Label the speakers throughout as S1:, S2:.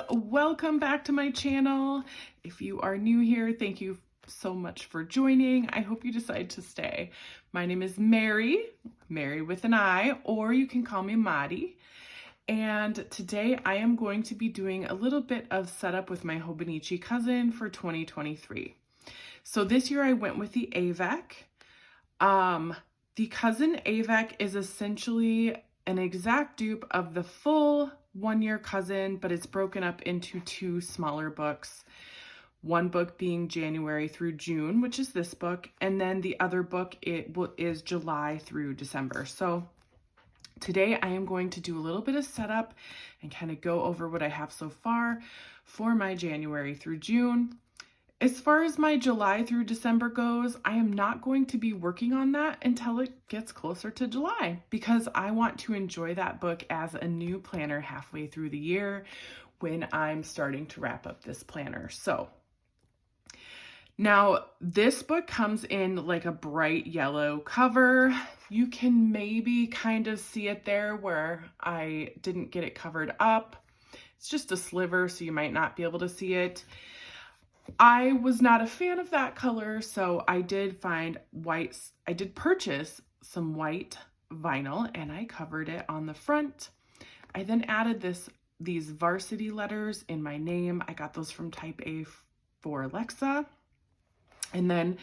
S1: Welcome back to my channel. If you are new here, thank you so much for joining. I hope you decide to stay. My name is Mary with an I, or you can call me Madi. And today I am going to be doing a little bit of setup with my Hobonichi cousin for 2023. So this year I went with the Avec. The cousin Avec is essentially an exact dupe of the full one-year cousin, but it's broken up into two smaller books. One book being January through June, which is this book, and then the other book is July through December. So today I am going to do a little bit of setup and kind of go over what I have so far for my January through June. As far as my July through December goes, I am not going to be working on that until it gets closer to July because I want to enjoy that book as a new planner halfway through the year when I'm starting to wrap up this planner. So now this book comes in like a bright yellow cover. You can maybe kind of see it there where I didn't get it covered up. It's just a sliver, so you might not be able to see it. I was not a fan of that color, so I did purchase some white vinyl and I covered it on the front. I then added these varsity letters in my name. I got those from Type A for Alexa. And then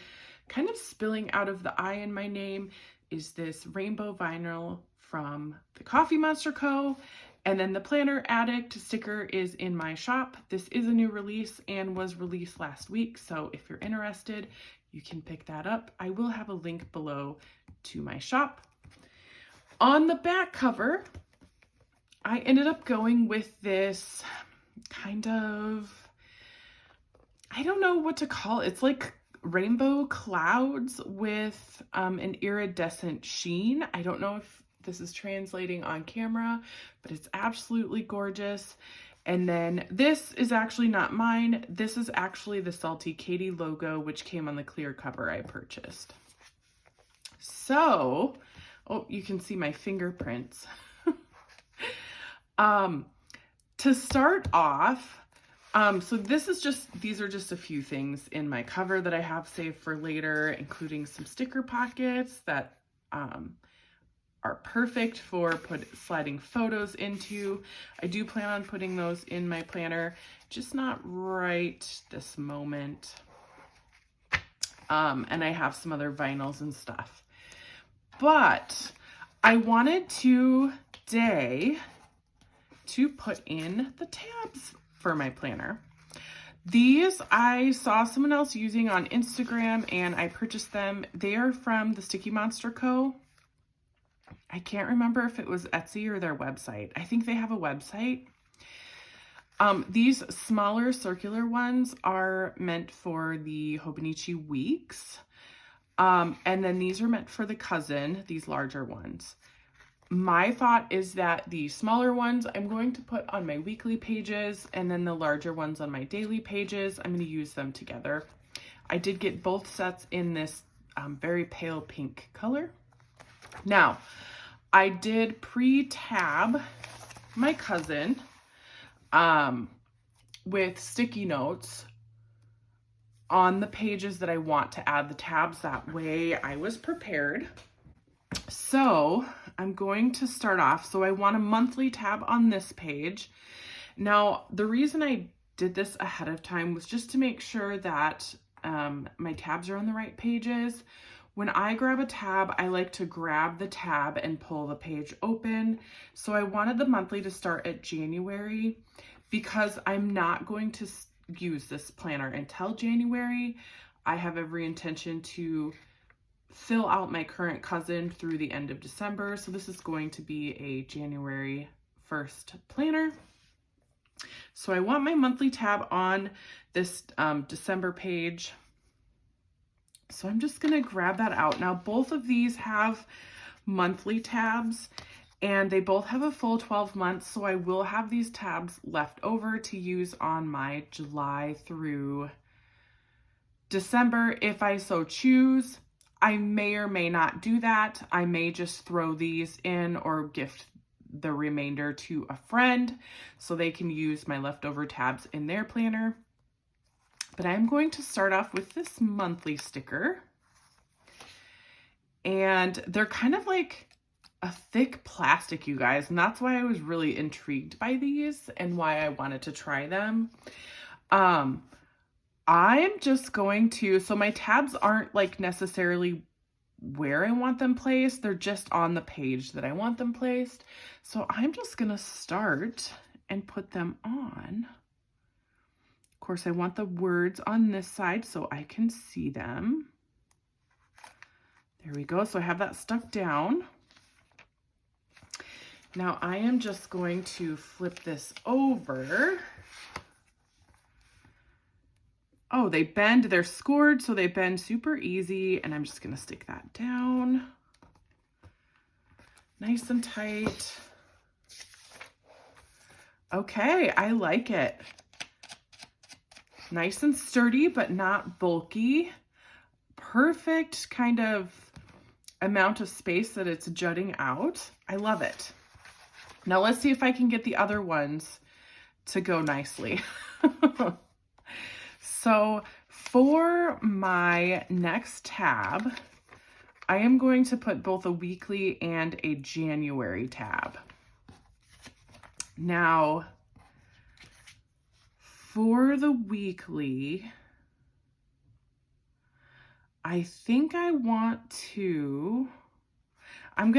S1: kind of spilling out of the I in my name is this rainbow vinyl from the StickyMonsterCo. And then the Planner Addict sticker is in my shop. This is a new release and was released last week. So if you're interested, you can pick that up. I will have a link below to my shop. On the back cover, I ended up going with this kind of, I don't know what to call it. It's like rainbow clouds with an iridescent sheen. I don't know if this is translating on camera, but it's absolutely gorgeous. And then this is actually not mine. This is actually the Salty Katie logo, which came on the clear cover I purchased. So, oh, you can see my fingerprints. To start off, so these are just a few things in my cover that I have saved for later, including some sticker pockets that are perfect for sliding photos into. I do plan on putting those in my planner, just not right this moment. And I have some other vinyls and stuff. But I wanted today to put in the tabs for my planner. These I saw someone else using on Instagram and I purchased them. They are from the StickyMonsterCo. I can't remember if it was Etsy or their website. I think they have a website. These smaller circular ones are meant for the Hobonichi weeks. And then these are meant for the cousin, these larger ones. My thought is that the smaller ones I'm going to put on my weekly pages and then the larger ones on my daily pages. I'm going to use them together. I did get both sets in this very pale pink color. Now, I did pre-tab my cousin with sticky notes on the pages that I want to add the tabs. That way I was prepared. So I'm going to start off. So I want a monthly tab on this page. Now, the reason I did this ahead of time was just to make sure that my tabs are on the right pages. When I grab a tab, I like to grab the tab and pull the page open. So I wanted the monthly to start at January because I'm not going to use this planner until January. I have every intention to fill out my current cousin through the end of December. So this is going to be a January 1st planner. So I want my monthly tab on this December page. So I'm just going to grab that out. Now, both of these have monthly tabs and they both have a full 12 months. So I will have these tabs left over to use on my July through December if I so choose. I may or may not do that. I may just throw these in or gift the remainder to a friend so they can use my leftover tabs in their planner. But I'm going to start off with this monthly sticker. And they're kind of like a thick plastic, you guys. And that's why I was really intrigued by these and why I wanted to try them. I'm just going to, so my tabs aren't like necessarily where I want them placed. They're just on the page that I want them placed. So I'm just going to start and put them on. Of course, I want the words on this side so I can see them. There we go. So I have that stuck down. Now I am just going to flip this over. Oh, they bend, they're scored, so they bend super easy. And I'm just gonna stick that down. Nice and tight. Okay, I like it. Nice and sturdy, but not bulky. Perfect kind of amount of space that it's jutting out. I love it. Now let's see if I can get the other ones to go nicely. So for my next tab, I am going to put both a weekly and a January tab. Now, for the weekly, I think I'm going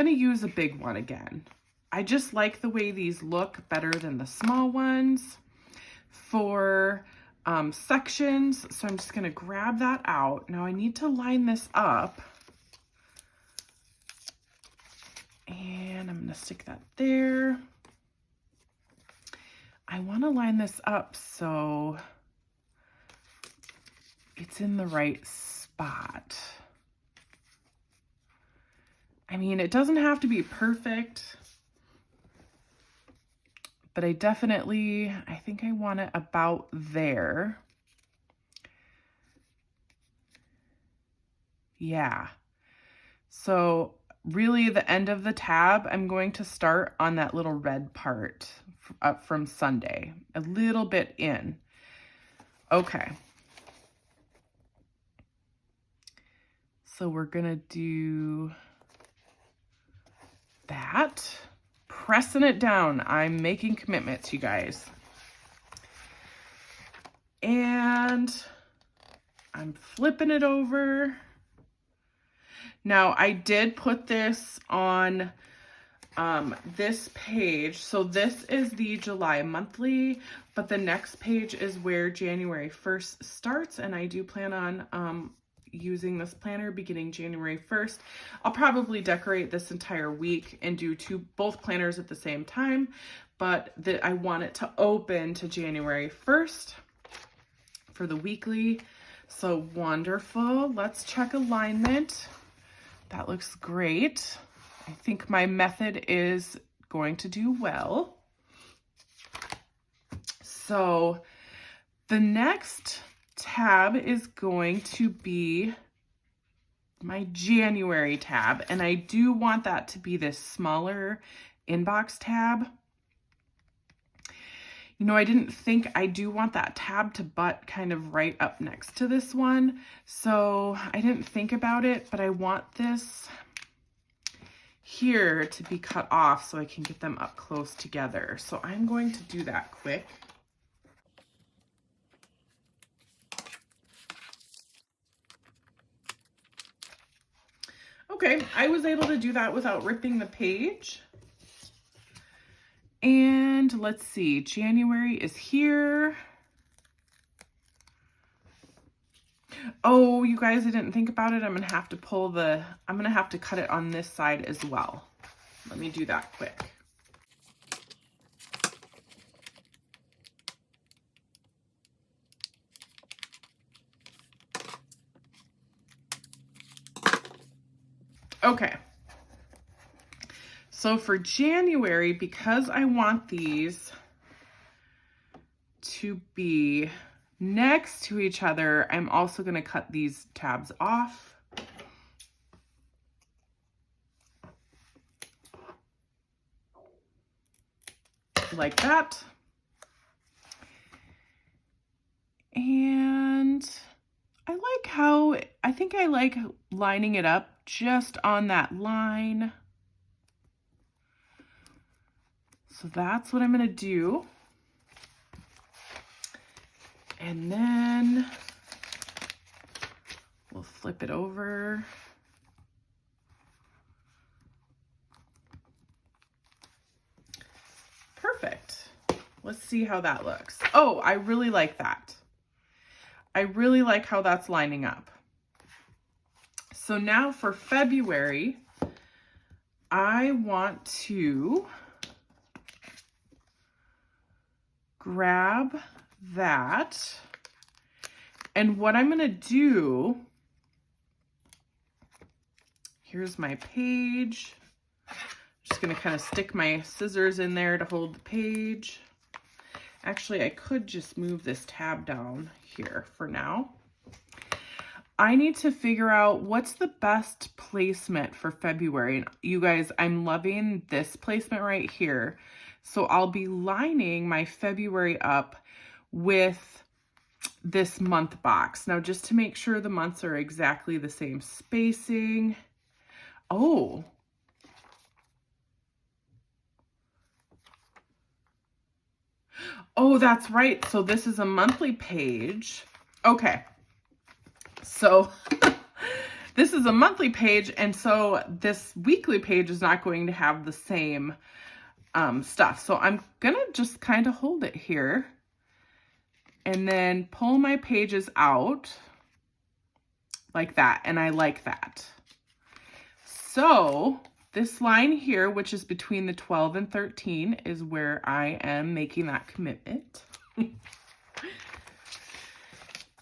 S1: to use a big one again. I just like the way these look better than the small ones for sections. So I'm just going to grab that out. Now I need to line this up. And I'm going to stick that there. I want to line this up so it's in the right spot. I mean, it doesn't have to be perfect, but I think I want it about there. Yeah. So really the end of the tab, I'm going to start on that little red part up from Sunday, a little bit in. Okay. So we're gonna do that. Pressing it down. I'm making commitments, you guys. And I'm flipping it over. Now, I did put this on this page. So this is the July monthly, but the next page is where January 1st starts. And I do plan on using this planner beginning January 1st. I'll probably decorate this entire week and do both planners at the same time, but I want it to open to January 1st for the weekly. So wonderful. Let's check alignment. That looks great. I think my method is going to do well. So the next tab is going to be my January tab, and I do want that to be this smaller inbox tab. You know, I didn't think I do want that tab to butt kind of right up next to this one, so I didn't think about it, but I want this here to be cut off so I can get them up close together. So I'm going to do that quick. Okay, I was able to do that without ripping the page. And let's see, January is here. Oh, you guys, I didn't think about it. I'm gonna have to cut it on this side as well. Let me do that quick. Okay. So for January, because I want these to be next to each other, I'm also going to cut these tabs off. like that. And I think I like lining it up just on that line. So that's what I'm going to do. And then we'll flip it over. Perfect. Let's see how that looks. Oh, I really like that. I really like how that's lining up. So now for February, I want to grab that. And what I'm going to do, here's my page. Just going to kind of stick my scissors in there to hold the page. Actually, I could just move this tab down here for now. I need to figure out what's the best placement for February. And you guys, I'm loving this placement right here. So I'll be lining my February up with this month box. Now, just to make sure the months are exactly the same spacing. Oh. Oh, that's right. So this is a monthly page. Okay. So this is a monthly page, and so this weekly page is not going to have the same stuff. So I'm gonna just kind of hold it here and then pull my pages out like that, and I like that. So this line here, which is between the 12 and 13, is where I am making that commitment.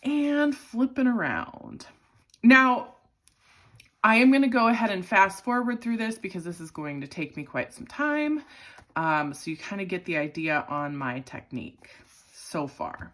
S1: And flipping around. Now, I am going to go ahead and fast forward through this because this is going to take me quite some time. So you kind of get the idea on my technique so far.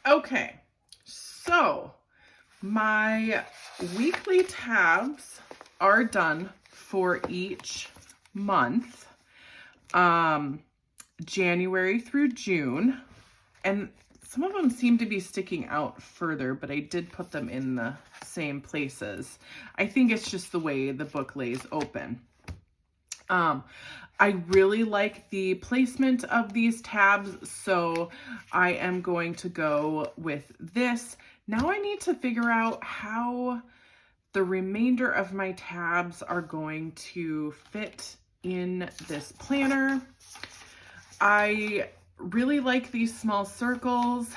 S1: Okay, so my weekly tabs are done for each month, January through June, and some of them seem to be sticking out further, but I did put them in the same places. I think it's just the way the book lays open. I really like the placement of these tabs, so I am going to go with this. Now I need to figure out how the remainder of my tabs are going to fit in this planner. I really like these small circles.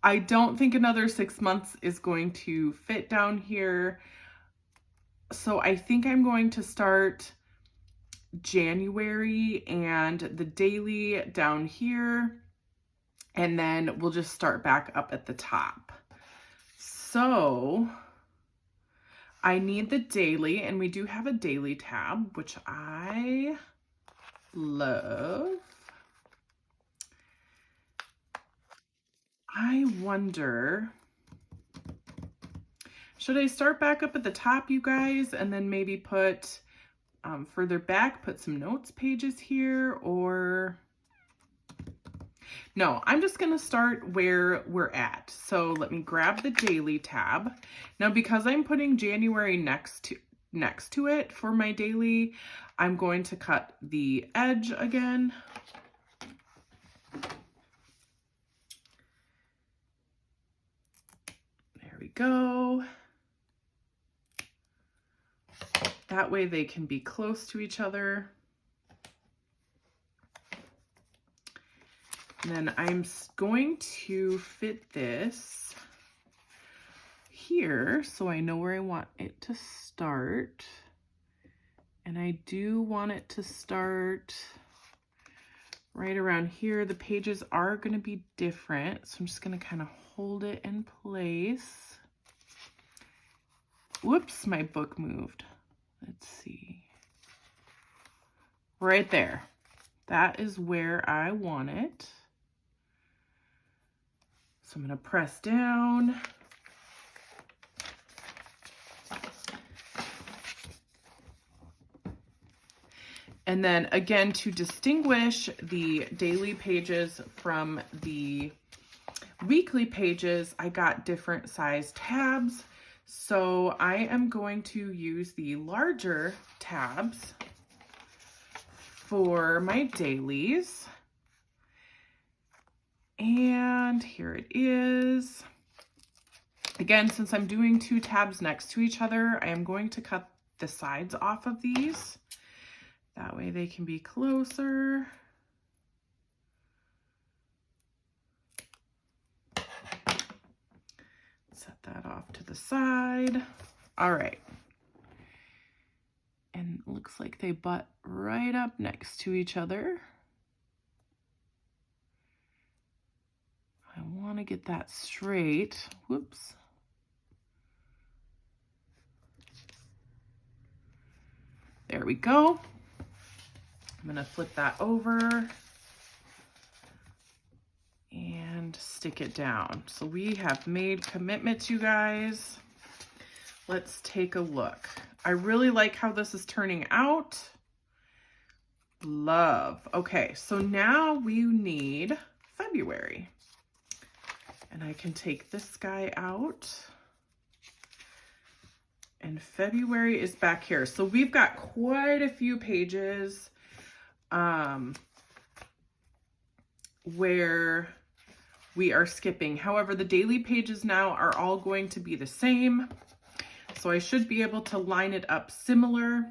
S1: I don't think another 6 months is going to fit down here. So I think I'm going to start January and the daily down here. and then we'll just start back up at the top. So I need the daily, and we do have a daily tab, which I love. I wonder, should I start back up at the top, you guys, and then maybe put further back, put some notes pages here, or no, I'm just going to start where we're at. So let me grab the daily tab. Now, because I'm putting January next to it for my daily, I'm going to cut the edge again. There we go. That way they can be close to each other. And then I'm going to fit this here so I know where I want it to start. And I do want it to start right around here. The pages are going to be different, so I'm just going to kind of hold it in place. Whoops, my book moved. Let's see. Right there. That is where I want it. So I'm going to press down. And then again, to distinguish the daily pages from the weekly pages, I got different size tabs. So I am going to use the larger tabs for my dailies. And here it is. Again, since I'm doing two tabs next to each other, I am going to cut the sides off of these. That way they can be closer. Set that off to the side. All right. And it looks like they butt right up next to each other. I want to get that straight. Whoops. There we go. I'm going to flip that over and stick it down. So we have made commitments, you guys. Let's take a look. I really like how this is turning out. Love. Okay, so now we need February. And I can take this guy out. And February is back here. So we've got quite a few pages where we are skipping. However, the daily pages now are all going to be the same. So I should be able to line it up similar.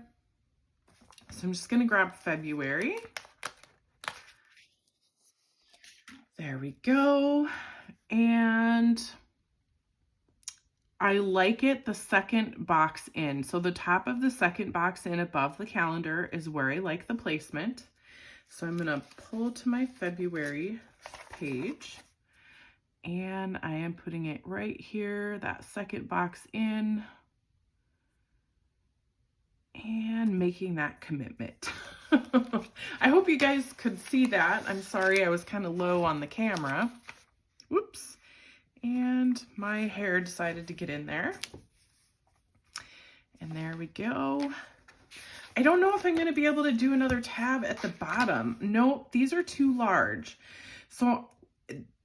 S1: So I'm just going to grab February. There we go. And I like it the second box in. So the top of the second box in above the calendar is where I like the placement. So I'm going to pull to my February page, and I am putting it right here, that second box in, and making that commitment. I hope you guys could see that. I'm sorry I was kind of low on the camera. Whoops. And my hair decided to get in there. And there we go. I don't know if I'm going to be able to do another tab at the bottom. Nope, these are too large. So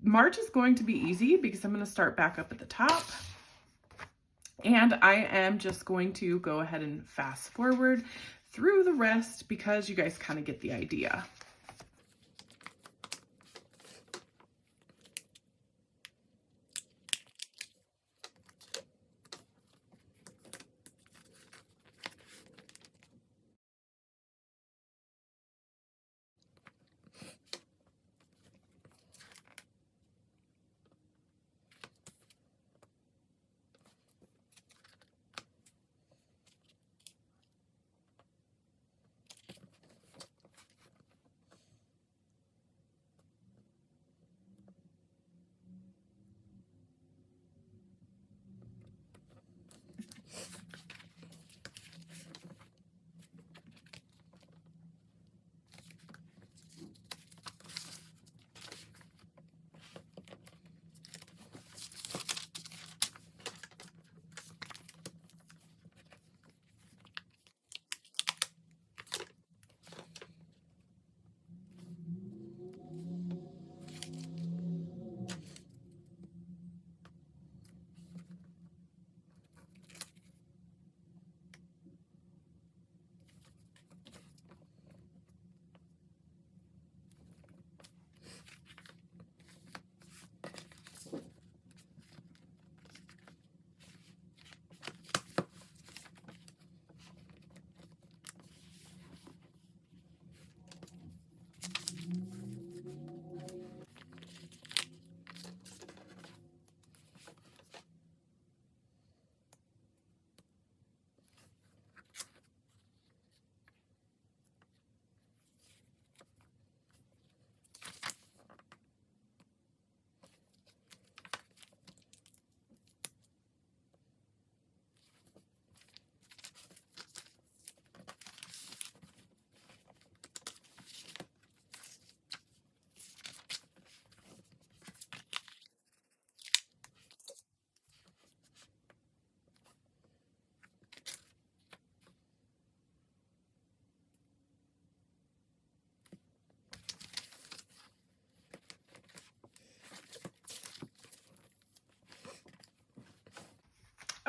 S1: March is going to be easy because I'm going to start back up at the top. And I am just going to go ahead and fast forward through the rest because you guys kind of get the idea.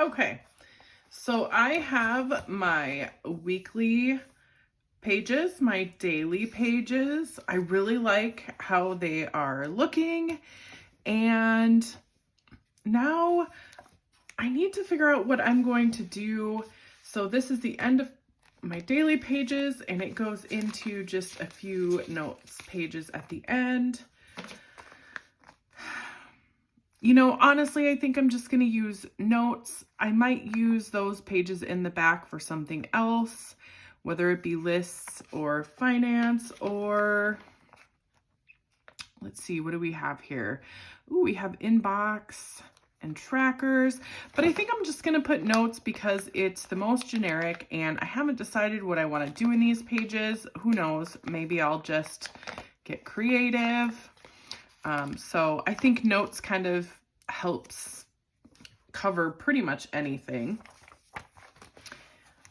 S1: Okay, so I have my weekly pages, my daily pages. I really like how they are looking, and now I need to figure out what I'm going to do. So this is the end of my daily pages, and it goes into just a few notes pages at the end. You know, honestly, I think I'm just going to use notes. I might use those pages in the back for something else, whether it be lists or finance, or let's see, what do we have here? Ooh, we have inbox and trackers, but I think I'm just going to put notes because it's the most generic, and I haven't decided what I want to do in these pages. Who knows? Maybe I'll just get creative. So I think notes kind of helps cover pretty much anything.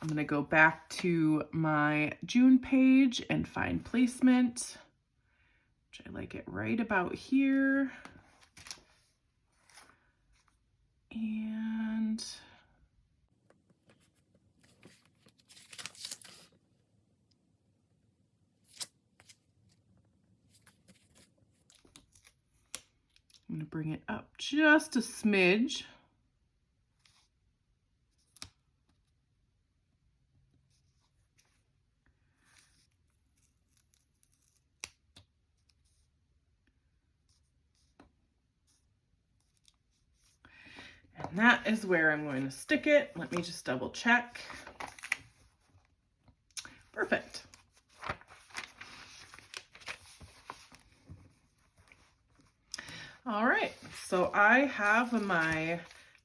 S1: I'm going to go back to my June page and find placement, which I like it right about here. And I'm going to bring it up just a smidge. And that is where I'm going to stick it. Let me just double check. Perfect. All right, so I have my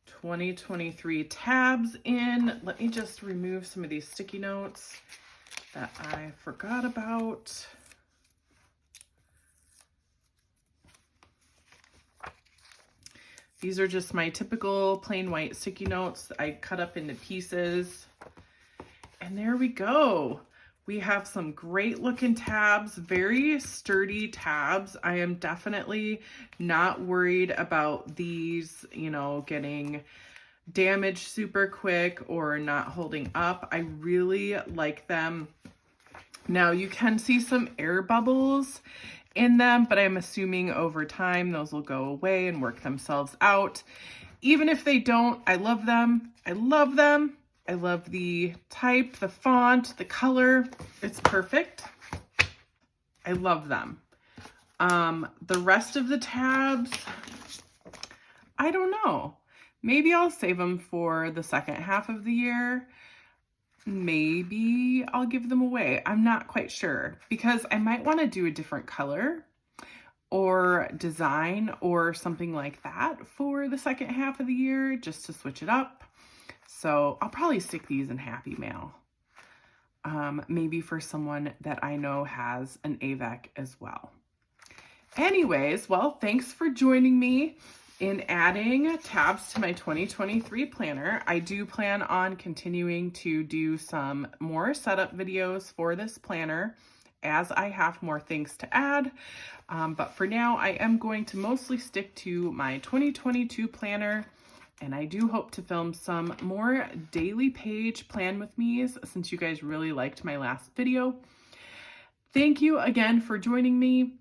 S1: 2023 tabs in. Let me just remove some of these sticky notes that I forgot about. These are just my typical plain white sticky notes I cut up into pieces. And there we go. We have some great looking tabs, very sturdy tabs. I am definitely not worried about these, you know, getting damaged super quick or not holding up. I really like them. Now you can see some air bubbles in them, but I'm assuming over time those will go away and work themselves out. Even if they don't, I love them. I love them. I love the type, the font, the color. It's perfect. I love them. The rest of the tabs, I don't know. Maybe I'll save them for the second half of the year. Maybe I'll give them away. I'm not quite sure because I might want to do a different color or design or something like that for the second half of the year just to switch it up. So I'll probably stick these in Happy Mail. Maybe for someone that I know has an Avec as well. Anyways, well, thanks for joining me in adding tabs to my 2023 planner. I do plan on continuing to do some more setup videos for this planner as I have more things to add. But for now, I am going to mostly stick to my 2022 planner. And I do hope to film some more daily page plan with me's since you guys really liked my last video. Thank you again for joining me.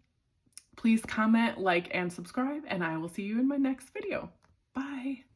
S1: Please comment, like, and subscribe, and I will see you in my next video. Bye.